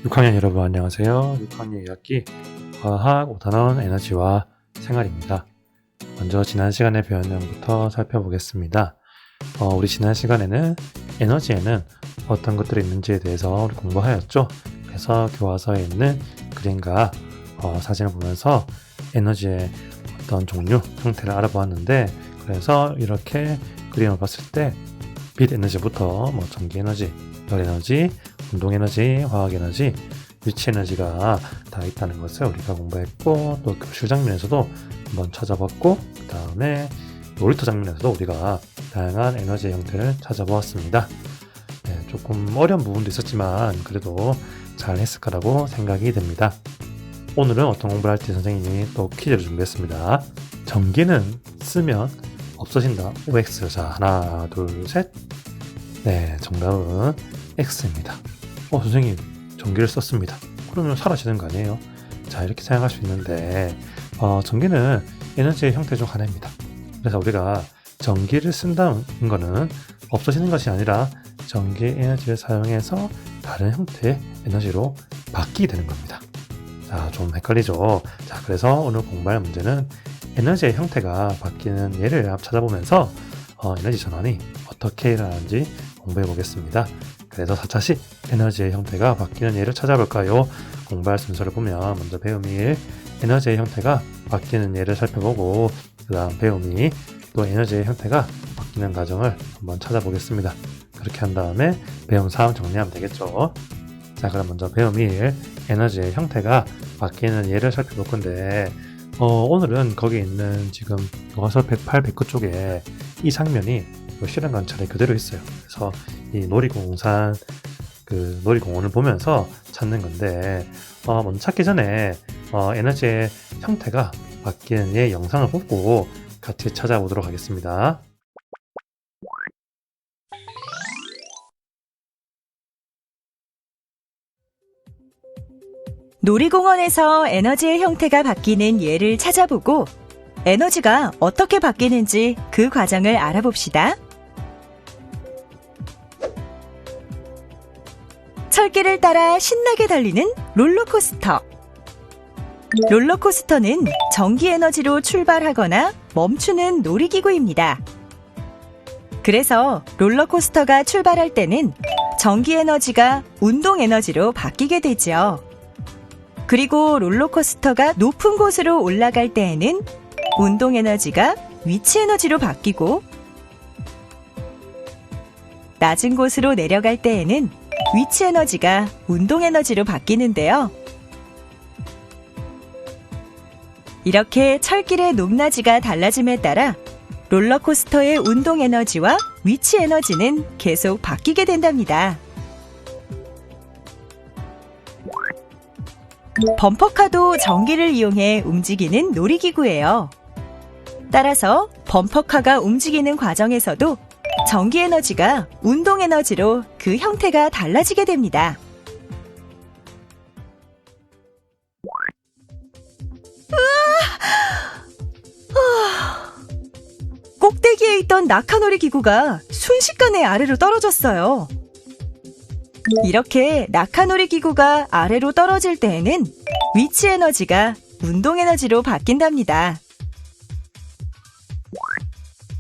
6학년 여러분 안녕하세요. 6학년 2학기 과학 5단원 에너지와 생활입니다. 먼저 지난 시간에 배운 내용부터 살펴보겠습니다. 우리 지난 시간에는 에너지에는 어떤 것들이 있는지에 대해서 우리 공부하였죠. 그래서 교과서에 있는 그림과 사진을 보면서 에너지의 어떤 종류, 형태를 알아보았는데, 그래서 이렇게 그림을 봤을 때 빛 에너지부터 전기 에너지, 열 에너지, 운동 에너지, 화학 에너지, 위치 에너지가 다 있다는 것을 우리가 공부했고, 또 교실 장면에서도 한번 찾아봤고, 그 다음에 놀이터 장면에서도 우리가 다양한 에너지의 형태를 찾아보았습니다. 네, 조금 어려운 부분도 있었지만 그래도 잘 했을 거라고 생각이 듭니다. 오늘은 어떤 공부를 할지 선생님이 또 퀴즈를 준비했습니다. 전기는 쓰면 없어진다. OX. 자, 하나, 둘, 셋. 네, 정답은 X입니다. 선생님, 전기를 썼습니다. 그러면 사라지는 거 아니에요? 자, 이렇게 생각할 수 있는데, 전기는 에너지의 형태 중 하나입니다. 그래서 우리가 전기를 쓴다는 거는 없어지는 것이 아니라 전기 에너지를 사용해서 다른 형태의 에너지로 바뀌게 되는 겁니다. 자, 좀 헷갈리죠? 자, 그래서 오늘 공부할 문제는 에너지의 형태가 바뀌는 예를 찾아보면서 에너지 전환이 어떻게 일어나는지 공부해 보겠습니다. 그래서 4차식 에너지의 형태가 바뀌는 예를 찾아볼까요? 공부할 순서를 보면 먼저 배움 1, 에너지의 형태가 바뀌는 예를 살펴보고, 그 다음 배움 2, 또 에너지의 형태가 바뀌는 과정을 한번 찾아보겠습니다. 그렇게 한 다음에 배움 3 정리하면 되겠죠. 자, 그럼 먼저 배움 1, 에너지의 형태가 바뀌는 예를 살펴볼 건데, 오늘은 거기 있는 지금 교과서 108, 109 쪽에 이 장면이 실험 관찰에 그대로 있어요. 그래서 이 놀이공원을 보면서 찾는 건데, 먼저 찾기 전에 에너지의 형태가 바뀌는 예 영상을 보고 같이 찾아보도록 하겠습니다. 놀이공원에서 에너지의 형태가 바뀌는 예를 찾아보고 에너지가 어떻게 바뀌는지 그 과정을 알아봅시다. 철길을 따라 신나게 달리는 롤러코스터. 롤러코스터는 전기 에너지로 출발하거나 멈추는 놀이기구입니다. 그래서 롤러코스터가 출발할 때는 전기 에너지가 운동 에너지로 바뀌게 되죠. 그리고 롤러코스터가 높은 곳으로 올라갈 때에는 운동 에너지가 위치 에너지로 바뀌고, 낮은 곳으로 내려갈 때에는 위치 에너지가 운동 에너지로 바뀌는데요. 이렇게 철길의 높낮이가 달라짐에 따라 롤러코스터의 운동 에너지와 위치 에너지는 계속 바뀌게 된답니다. 범퍼카도 전기를 이용해 움직이는 놀이기구예요. 따라서 범퍼카가 움직이는 과정에서도 전기 에너지가 운동 에너지로 그 형태가 달라지게 됩니다. 꼭대기에 있던 낙하놀이 기구가 순식간에 아래로 떨어졌어요. 이렇게 낙하놀이 기구가 아래로 떨어질 때에는 위치 에너지가 운동 에너지로 바뀐답니다.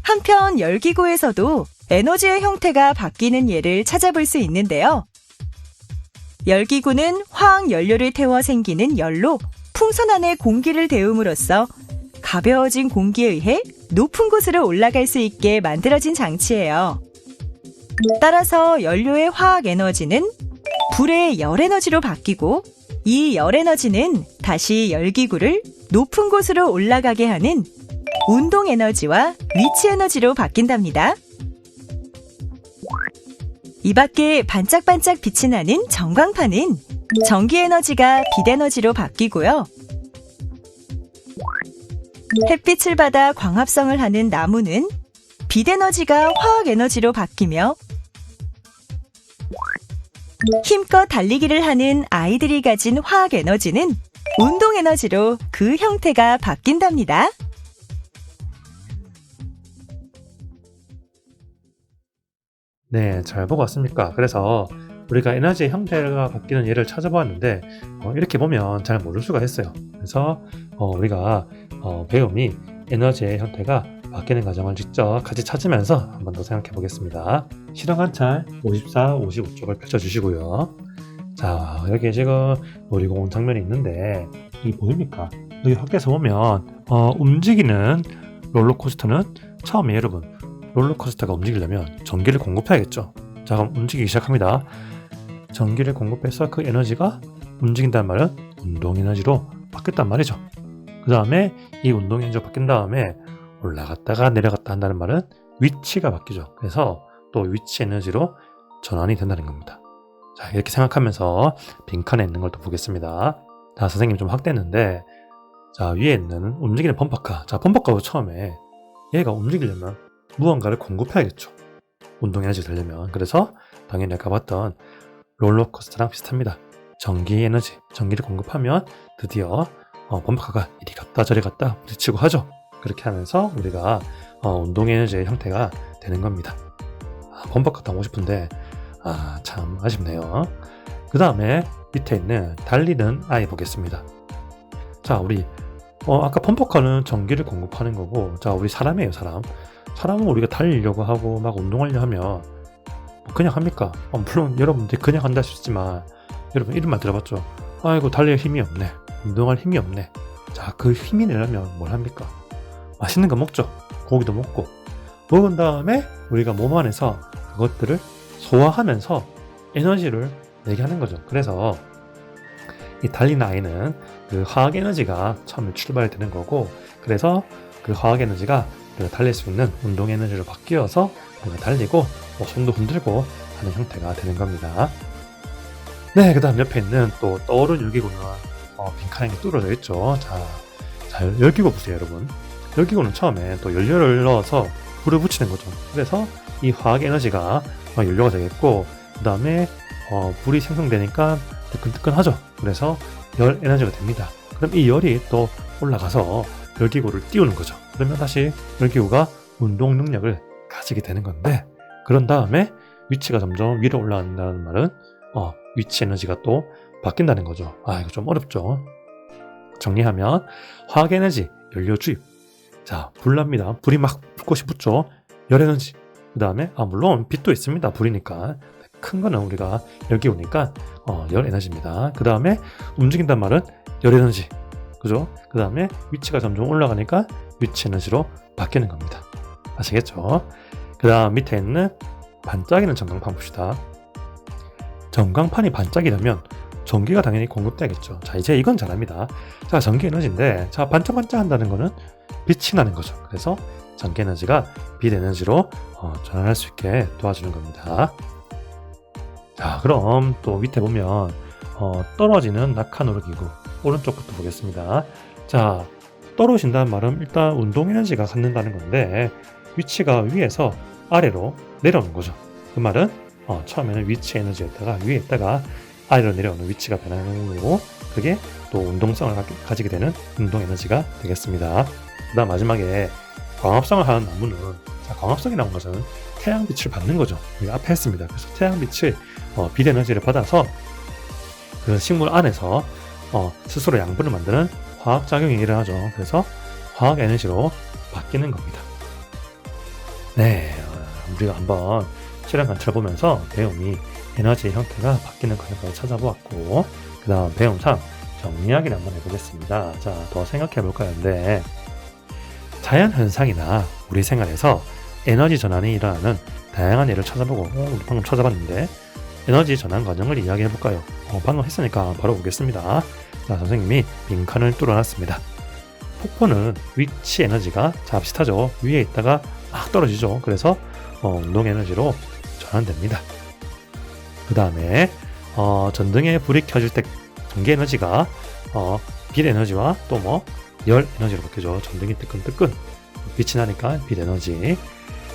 한편 열기구에서도 에너지의 형태가 바뀌는 예를 찾아볼 수 있는데요. 열기구는 화학 연료를 태워 생기는 열로 풍선 안에 공기를 데움으로써 가벼워진 공기에 의해 높은 곳으로 올라갈 수 있게 만들어진 장치예요. 따라서 연료의 화학 에너지는 불의 열 에너지로 바뀌고, 이 열 에너지는 다시 열기구를 높은 곳으로 올라가게 하는 운동 에너지와 위치 에너지로 바뀐답니다. 이 밖에 반짝반짝 빛이 나는 전광판은 전기 에너지가 빛 에너지로 바뀌고요. 햇빛을 받아 광합성을 하는 나무는 빛 에너지가 화학 에너지로 바뀌며, 힘껏 달리기를 하는 아이들이 가진 화학 에너지는 운동 에너지로 그 형태가 바뀐답니다. 네, 잘 보고 왔습니까? 그래서 우리가 에너지의 형태가 바뀌는 예를 찾아보았는데 이렇게 보면 잘 모를 수가 있어요. 그래서 우리가 배움이 에너지의 형태가 바뀌는 과정을 직접 같이 찾으면서 한 번 더 생각해 보겠습니다. 실험 관찰 54, 55쪽을 펼쳐주시고요. 자, 여기 지금 놀이공원 장면이 있는데 이 보입니까? 여기 밖에서 보면 움직이는 롤러코스터는 처음에 여러분 롤러코스터가 움직이려면 전기를 공급해야겠죠. 자, 그럼 움직이기 시작합니다. 전기를 공급해서 그 에너지가 움직인다는 말은 운동 에너지로 바뀌었단 말이죠. 그 다음에 이 운동 에너지가 바뀐 다음에 올라갔다가 내려갔다 한다는 말은 위치가 바뀌죠. 그래서 또 위치 에너지로 전환이 된다는 겁니다. 자, 이렇게 생각하면서 빈칸에 있는 걸 또 보겠습니다. 자, 선생님 좀 확대했는데 자, 위에 있는 움직이는 펌프카. 자, 펌프카도 처음에 얘가 움직이려면 무언가를 공급해야겠죠. 운동 에너지 되려면. 그래서 당연히 아까 봤던 롤러코스터랑 비슷합니다. 전기 에너지, 전기를 공급하면 드디어 펌프카가 이리 갔다 저리 갔다 부딪히고 하죠. 그렇게 하면서 우리가 운동 에너지의 형태가 되는 겁니다. 펌프카도 하고 싶은데 참 아쉽네요. 그 다음에 밑에 있는 달리는 아이 보겠습니다. 자, 우리 아까 펌프카는 전기를 공급하는 거고, 자, 우리 사람이에요, 사람. 사람은 우리가 달리려고 하고 막 운동하려고 하면 그냥 합니까? 물론 여러분들이 그냥 한다 할 수 있지만 여러분 이런 말 들어봤죠? 아이고 달릴 힘이 없네, 운동할 힘이 없네. 자, 그 힘이 내려면 뭘 합니까? 맛있는 거 먹죠. 고기도 먹고 먹은 다음에 우리가 몸 안에서 그것들을 소화하면서 에너지를 내게 하는 거죠. 그래서 이 달리는 아이는 그 화학 에너지가 처음에 출발이 되는 거고, 그래서 그 화학 에너지가 우리가 달릴 수 있는 운동 에너지로 바뀌어서 우리가 달리고 손도 흔들고 하는 형태가 되는 겁니다. 네, 그 다음 옆에 있는 또 떠오른 열기구는 빈칸이 뚫어져 있죠. 자, 열기구 보세요, 여러분. 열기구는 처음에 또 연료를 넣어서 불을 붙이는 거죠. 그래서 이 화학 에너지가 연료가 되겠고, 그 다음에 불이 생성되니까 뜨끈뜨끈하죠. 그래서 열 에너지가 됩니다. 그럼 이 열이 또 올라가서 열기구를 띄우는 거죠. 그러면 다시 열기구가 운동 능력을 가지게 되는 건데, 그런 다음에 위치가 점점 위로 올라간다는 말은 위치 에너지가 또 바뀐다는 거죠. 이거 좀 어렵죠. 정리하면 화학 에너지, 연료 주입. 자, 불 납니다. 불이 막 불꽃이 붙죠. 열 에너지. 그 다음에 물론 빛도 있습니다. 불이니까. 큰 거는 우리가 열기구니까 열 에너지입니다. 그 다음에 움직인단 말은 열 에너지. 그죠? 그 다음에 위치가 점점 올라가니까 위치 에너지로 바뀌는 겁니다. 아시겠죠? 그 다음 밑에 있는 반짝이는 전광판 봅시다. 전광판이 반짝이려면 전기가 당연히 공급돼야겠죠. 자, 이제 이건 잘합니다. 자, 전기 에너지인데, 자, 반짝반짝 한다는 거는 빛이 나는 거죠. 그래서 전기 에너지가 빛 에너지로 전환할 수 있게 도와주는 겁니다. 자, 그럼 또 밑에 보면 떨어지는 낙하노루 기구 오른쪽부터 보겠습니다. 자, 떨어진다는 말은 일단 운동 에너지가 갖는다는 건데 위치가 위에서 아래로 내려오는 거죠. 그 말은 처음에는 위치 에너지였다가 위에 있다가 아래로 내려오는 위치가 변하는 거고, 그게 또 운동성을 가지게 되는 운동 에너지가 되겠습니다. 그 다음 마지막에 광합성을 하는 나무는, 자, 광합성이라는 것은 태양빛을 받는 거죠. 우리가 앞에 했습니다. 그래서 태양빛을 빛 에너지를 받아서 그 식물 안에서 스스로 양분을 만드는 화학작용이 일어나죠. 그래서 화학 에너지로 바뀌는 겁니다. 네, 우리가 한번 실험 관찰을 보면서 배움이 에너지의 형태가 바뀌는 과정을 찾아보았고, 그 다음 배움 3 정리하기를 한번 해보겠습니다. 자, 더 생각해 볼까요? 근데 자연 현상이나 우리 생활에서 에너지 전환이 일어나는 다양한 예를 찾아보고, 우리 방금 찾아봤는데 에너지 전환 과정을 이야기해 볼까요? 방금 했으니까 바로 보겠습니다. 자, 선생님이 빈칸을 뚫어놨습니다. 폭포는 위치 에너지가 비슷하죠. 위에 있다가 막 떨어지죠. 그래서 운동 에너지로 전환됩니다. 그 다음에 전등에 불이 켜질 때 전기 에너지가 빛 에너지와 또 열 에너지로 바뀌죠. 전등이 뜨끈뜨끈 빛이 나니까 빛 에너지.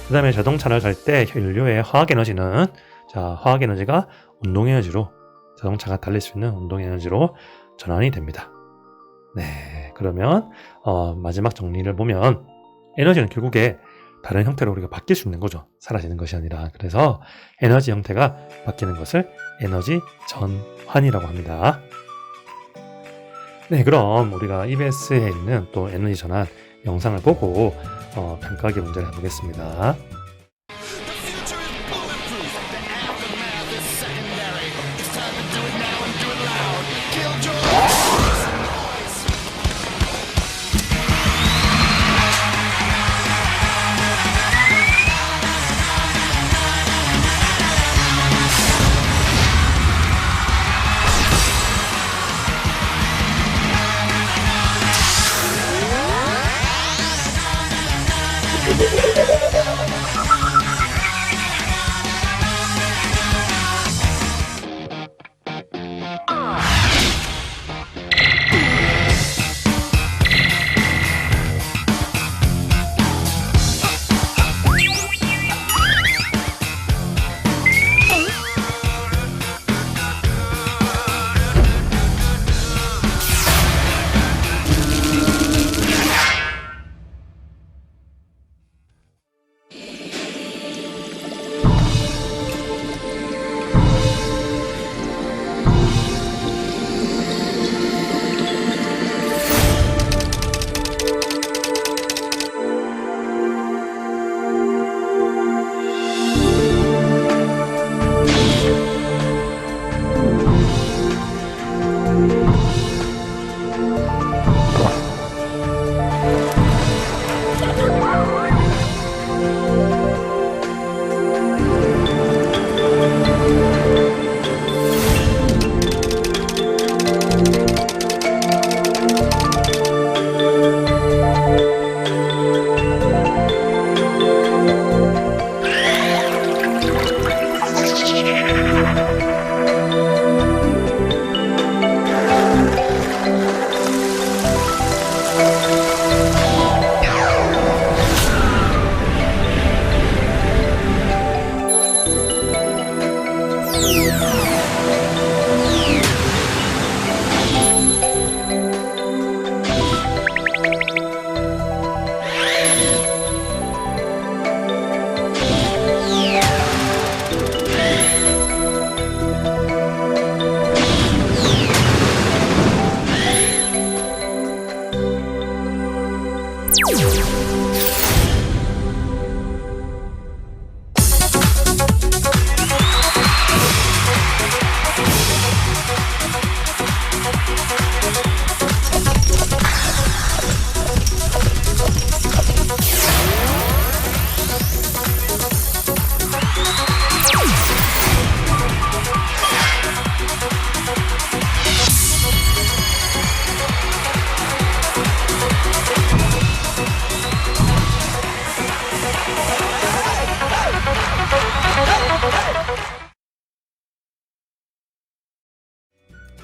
그 다음에 자동차를 갈 때 연료의 화학 에너지는, 자, 화학 에너지가 운동 에너지로, 자동차가 달릴 수 있는 운동 에너지로 전환이 됩니다. 네, 그러면 마지막 정리를 보면 에너지는 결국에 다른 형태로 우리가 바뀔 수 있는 거죠. 사라지는 것이 아니라. 그래서 에너지 형태가 바뀌는 것을 에너지 전환이라고 합니다. 네, 그럼 우리가 EBS에 있는 또 에너지 전환 영상을 보고 평가하기 문제를 해보겠습니다.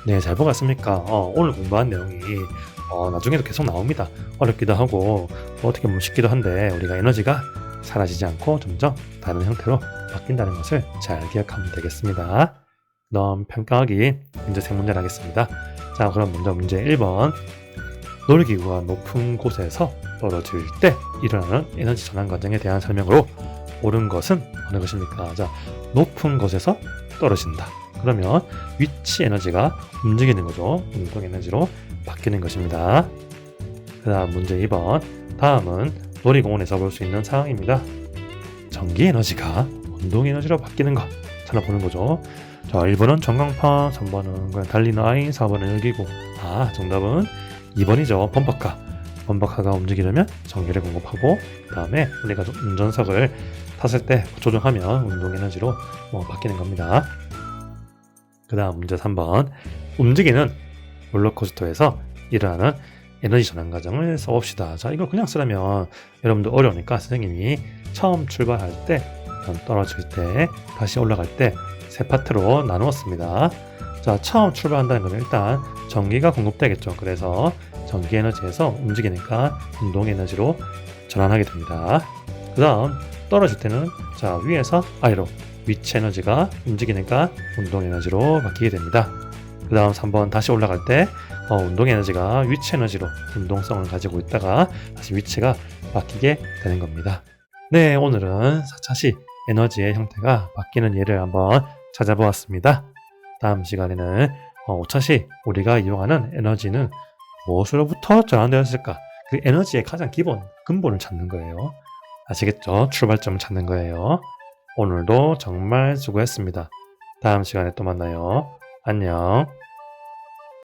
네, 잘 보고 왔습니까? 오늘 공부한 내용이 나중에도 계속 나옵니다. 어렵기도 하고 어떻게 보면 쉽기도 한데 우리가 에너지가 사라지지 않고 점점 다른 형태로 바뀐다는 것을 잘 기억하면 되겠습니다. 그럼 평가하기 문제 3문제를 하겠습니다. 자, 그럼 먼저 문제 1번. 놀이기구가 높은 곳에서 떨어질 때 일어나는 에너지 전환 과정에 대한 설명으로 옳은 것은 어느 것입니까? 자, 높은 곳에서 떨어진다. 그러면 위치 에너지가 움직이는 거죠. 운동 에너지로 바뀌는 것입니다. 그 다음 문제 2번. 다음은 놀이공원에서 볼 수 있는 상황입니다. 전기 에너지가 운동 에너지로 바뀌는 것 찾아보는 거죠. 자, 1번은 전광판, 3번은 그냥 달리는 아이, 4번은 열기구. 정답은 2번이죠. 범퍼카. 범퍼카가 움직이려면 전기를 공급하고 그 다음에 우리가 운전석을 탔을 때 조정하면 운동 에너지로 바뀌는 겁니다. 그 다음 문제 3번. 움직이는 롤러코스터에서 일어나는 에너지 전환 과정을 써봅시다. 자, 이걸 그냥 쓰려면 여러분들 어려우니까 선생님이 처음 출발할 때, 떨어질 때, 다시 올라갈 때 세 파트로 나누었습니다. 자, 처음 출발한다는 것은 일단 전기가 공급되겠죠. 그래서 전기 에너지에서 움직이니까 운동 에너지로 전환하게 됩니다. 그 다음 떨어질 때는 자, 위에서 아래로 위치 에너지가 움직이니까 운동 에너지로 바뀌게 됩니다. 그 다음 3번 다시 올라갈 때 운동 에너지가 위치 에너지로 운동성을 가지고 있다가 다시 위치가 바뀌게 되는 겁니다. 네, 오늘은 4차시 에너지의 형태가 바뀌는 예를 한번 찾아보았습니다. 다음 시간에는 5차시 우리가 이용하는 에너지는 무엇으로부터 전환되었을까? 그 에너지의 가장 근본을 찾는 거예요. 아시겠죠? 출발점을 찾는 거예요. 오늘도 정말 수고했습니다. 다음 시간에 또 만나요. 안녕.